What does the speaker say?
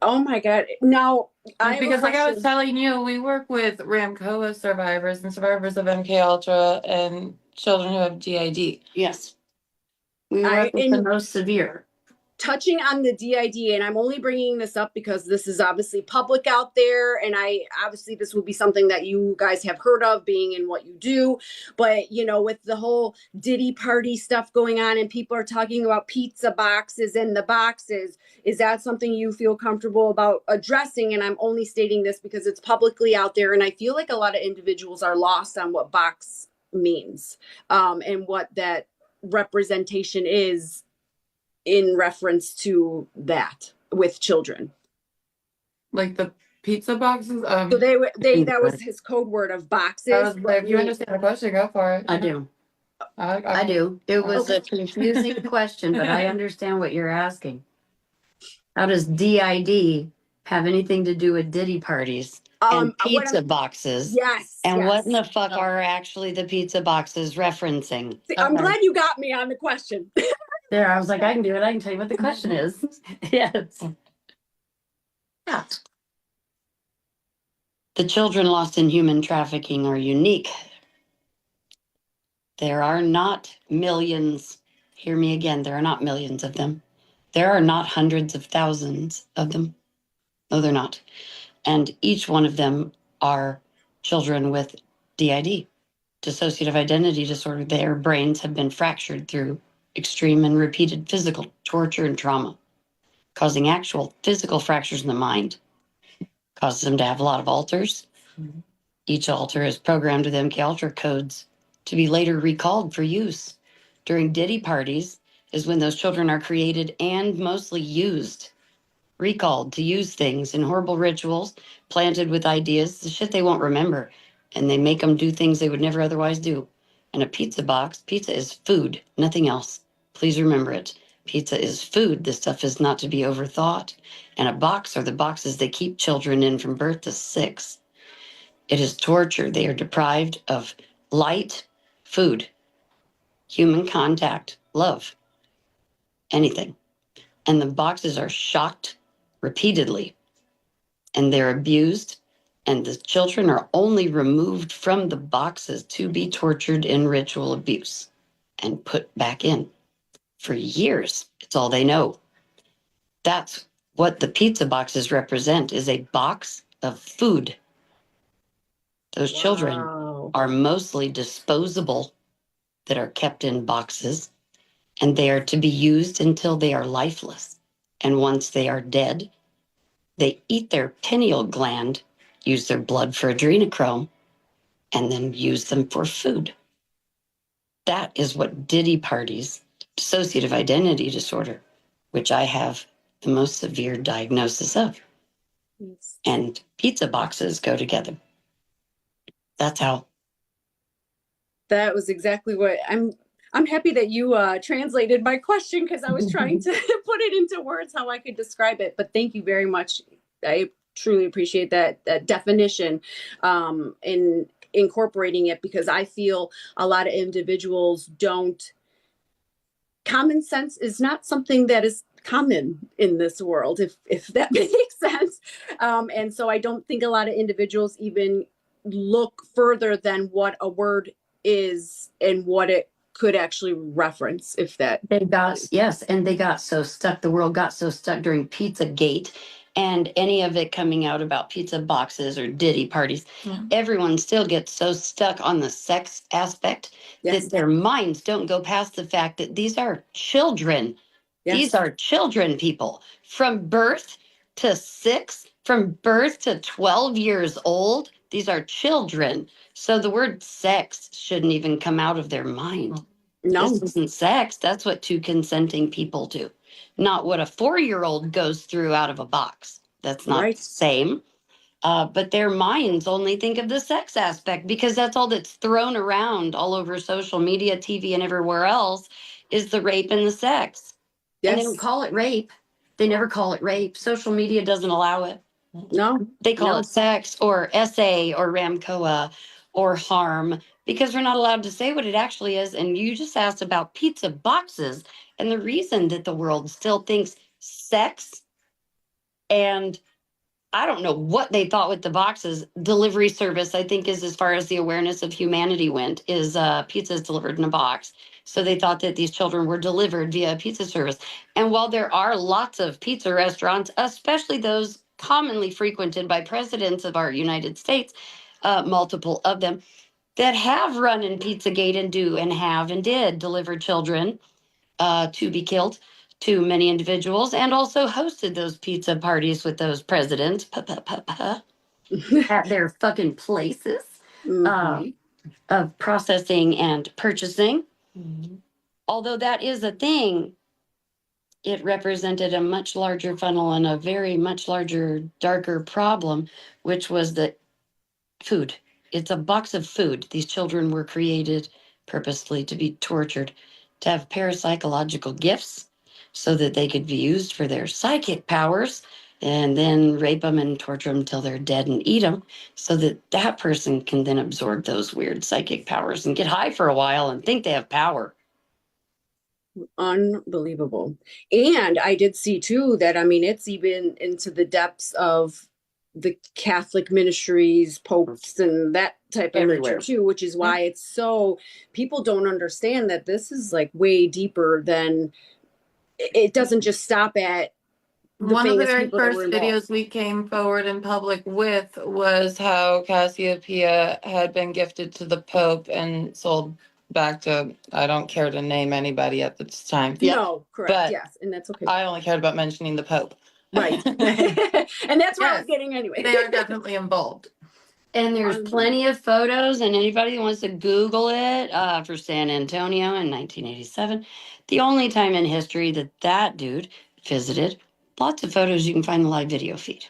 Oh my God. Now, I have a Because like I was question. telling you, we work with Ramcoa survivors and survivors of MK Ultra and children who have GID. Yes. We I work with the and most severe. touching on the DID, and I'm only bringing this up because this is obviously public out there, and I obviously this would be something that you guys have heard of being in what you do. But with the whole Diddy party stuff going on, and people are talking about pizza boxes in the boxes, is that something you feel comfortable about addressing? And I'm only stating this because it's publicly out there, and I feel like a lot of individuals are lost on what box means, and what that representation is in reference to that with children. Like the pizza boxes. So they that was his code word of I boxes. was like, if you understand the question, go for it. I do. I do. It was Okay. a confusing question, but I understand what you're asking. How does DID have anything to do with Diddy parties and pizza boxes? Yes. And what in yes. the fuck are actually the pizza boxes referencing? See, I'm glad you got me on the question. There, I was like, I can do it. I can tell you what the question is. Yes. Yeah. The children lost in human trafficking are unique. There are not millions. Hear me again. There are not millions of them. There are not hundreds of thousands of them. No, they're not. And each one of them are children with DID, dissociative identity disorder. Their brains have been fractured through extreme and repeated physical torture and trauma, causing actual physical fractures in the mind, causes them to have a lot of alters. Each alter is programmed with MK Ultra codes to be later recalled for use. During Diddy parties is when those children are created and mostly used, recalled to use things in horrible rituals, planted with ideas, the shit they won't remember. And they make them do things they would never otherwise do. And a pizza box, pizza is food, nothing else. Please remember it. Pizza is food. This stuff is not to be overthought. And a box are the boxes they keep children in from birth to 6. It is torture. They are deprived of light, food, human contact, love, anything. And the boxes are shocked repeatedly, and they're abused, and the children are only removed from the boxes to be tortured in ritual abuse and put back in for years. It's all they know. That's what the pizza boxes represent, is a box of food. Those children are mostly disposable, that are kept in boxes, and they are to be used until they are lifeless. And once they are dead, they eat their pineal gland, use their blood for adrenochrome, and then use them for food. That is what Diddy parties, dissociative identity disorder, which I have the most severe diagnosis of, and pizza boxes go together. That's how. That was exactly what I'm happy that you translated my question, because I was trying to put it into words how I could describe it. But thank you very much. I truly appreciate that definition, in incorporating it, because I feel a lot of individuals don't. Common sense is not something that is common in this world, if that makes sense. And so I don't think a lot of individuals even look further than what a word is and what it could actually reference, if that. They got, yes, and they got so stuck. The world got so stuck during Pizzagate and any of it coming out about pizza boxes or Diddy parties. Yeah. Everyone still gets so stuck on the sex aspect that their minds don't go past the fact that these are children. Yes. These are children, people, from birth to 6, from birth to 12 years old. These are children. So the word sex shouldn't even come out of their mind. No. This isn't sex. That's what 2 consenting people do, not what a 4-year-old goes through out of a box. That's not the same. But their minds only think of the sex aspect, because that's all that's thrown around all over social media, TV, and everywhere else, is the rape and the sex. Yes. And they don't call it rape. They never call it rape. Social media doesn't allow it. No. They call it sex or SA or Ramcoa or harm, because we're not allowed to say what it actually is. And you just asked about pizza boxes. And the reason that the world still thinks sex And I don't know what they thought with the boxes. Delivery service, I think, is as far as the awareness of humanity went, is pizzas delivered in a box. So they thought that these children were delivered via pizza service. And while there are lots of pizza restaurants, especially those commonly frequented by presidents of our United States, multiple of them, that have run in Pizzagate and do and have and did deliver children to be killed to many individuals, and also hosted those pizza parties with those presidents at their fucking places Mhm. of processing and purchasing. Although that is a thing, it represented a much larger funnel and a very much larger, darker problem, which was the food. It's a box of food. These children were created purposely to be tortured, to have parapsychological gifts so that they could be used for their psychic powers, and then rape them and torture them until they're dead and eat them so that that person can then absorb those weird psychic powers and get high for a while and think they have power. Unbelievable. And I did see too that, I mean, it's even into the depths of the Catholic ministries, popes, and that type of Everywhere. nature too, which is why it's so, people don't understand that this is like way deeper than, it doesn't just stop at the One of the famous very people that first were involved. videos we came forward in public with was how Cassiopeia had been gifted to the Pope and sold back to, I don't care to name anybody at this time. Yeah. No, correct. But yes. And that's okay. I only cared about mentioning the Pope. Right. And that's where I was Yes, getting anyway. they are definitely involved. And there's plenty of photos, and anybody who wants to Google it for San Antonio in 1987, the only time in history that that dude visited, lots of photos you can find in the live video feed.